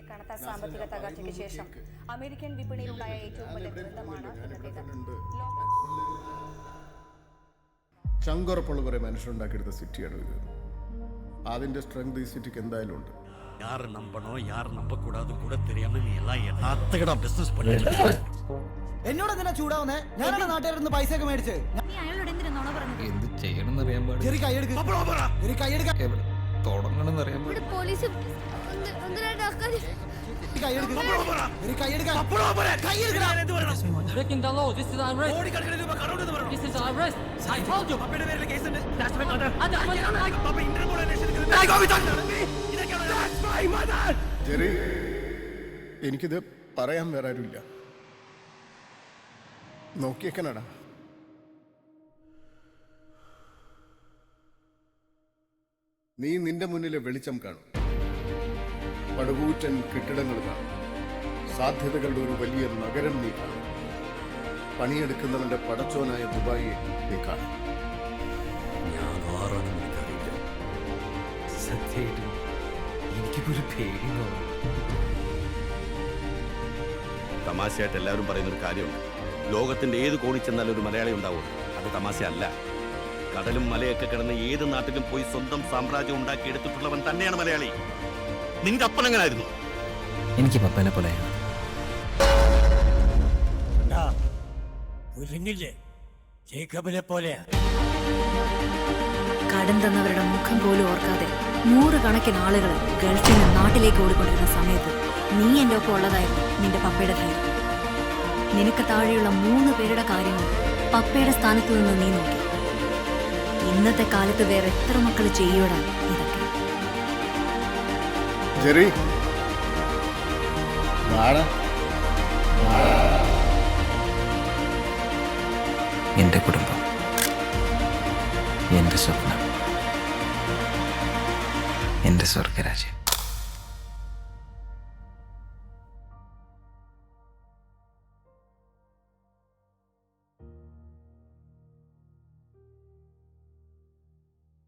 കനത്ത സാമ്പത്തിക തകർച്ചയ്ക്ക് ശേഷം അമേരിക്കൻ വിപണിയിലുണ്ടായ ഏറ്റവും വലിയ ദുരന്തമാണ് ചങ്കുറപ്പുള്ള കുറെ മനുഷ്യരുണ്ടാക്കിയെടുത്ത സിറ്റിയാണ് ഇത്. അതിന്റെ സ്ട്രെങ്ത് ഈ സിറ്റിക്ക് എന്തായാലും ഉണ്ട്. யார் நம்பணும் யார் நம்ப கூடாது கூட தெரியாம நீ எல்லாம் என்னத்தகடா பிசினஸ் பண்ணிட்டு എന്നോട് എന്തിനാ ചൂടാവുന്നേ? ഞാനാണ് നാട്ടുകാരുടെ പൈസ ഒക്കെ മേടിച്ച്. എന്ത് ചെയ്യണമെന്ന് അറിയാൻ പാടില്ല. ചെറിയ കൈയെടുക്ക എവിടെ തുടങ്ങണമെന്ന് അറിയാൻ പാടില്ല. Breaking the law. This is arrest. This is arrest. I told you. Jerry, എനിക്കിത് പറയാൻ വേറെ ആരുമില്ല. നോക്കിയേക്കനടാ, നീ നിന്റെ മുന്നിലെ വെളിച്ചം കാണും, പടുകൂറ്റൻ കെട്ടിടങ്ങൾ കാണും, സാധ്യതകളുടെ ഒരു വലിയ നഗരം നീ കാണും, പണിയെടുക്കുന്നവന്റെ പടച്ചോനായ ദുബായിയെ നീ കാണും. ഞാൻ ആരാണെന്ന് എനിക്കറിയില്ല. സത്യമായിട്ടും എനിക്കിപ്പോഴൊരു പേടി തോന്നുന്നു. തമാശയായിട്ട് എല്ലാവരും പറയുന്നൊരു കാര്യമുണ്ട്. ലോകത്തിന്റെ ഏത് കോണിൽ ചെന്നാലും ഒരു മലയാളി ഉണ്ടാവും. അത് തമാശയല്ല. കടലും മലയൊക്കെ കിടന്ന് ഏത് നാട്ടിലും പോയി സ്വന്തം സാമ്രാജ്യം ഉണ്ടാക്കി എടുത്തിട്ടുള്ളവൻ തന്നെയാണ് മലയാളി. നിന്റെ അപ്പനെങ്ങനായിരുന്നു? എനിക്ക് പപ്പനെ പോലെയാണ്. ഒരുങ്ങില്ലേ ജേക്കബിനെ പോലെയാ. കടം തന്നവരുടെ മുഖം പോലും ഓർക്കാതെ നൂറുകണക്കിന് ആളുകൾ ഗൾഫിൽ നിന്ന് നാട്ടിലേക്ക് ഓടിക്കൊണ്ടിരുന്ന സമയത്ത് നീ എൻ്റെ ഒപ്പം ഉള്ളതായിരുന്നു നിന്റെ പപ്പയുടെ ധൈര്യം. നിനക്ക് താഴെയുള്ള 3 പേരുടെ കാര്യങ്ങൾ പപ്പയുടെ സ്ഥാനത്ത് നിന്ന് നീ നോക്കി. ഇന്നത്തെ കാലത്ത് വേറെ എത്ര മക്കൾ ചെയ്യൂടാ ഇതൊക്കെ? ജെറി, എൻ്റെ കുടുംബം, എൻ്റെ സ്വപ്നം, എൻ്റെ സ്വർഗരാജ്യം.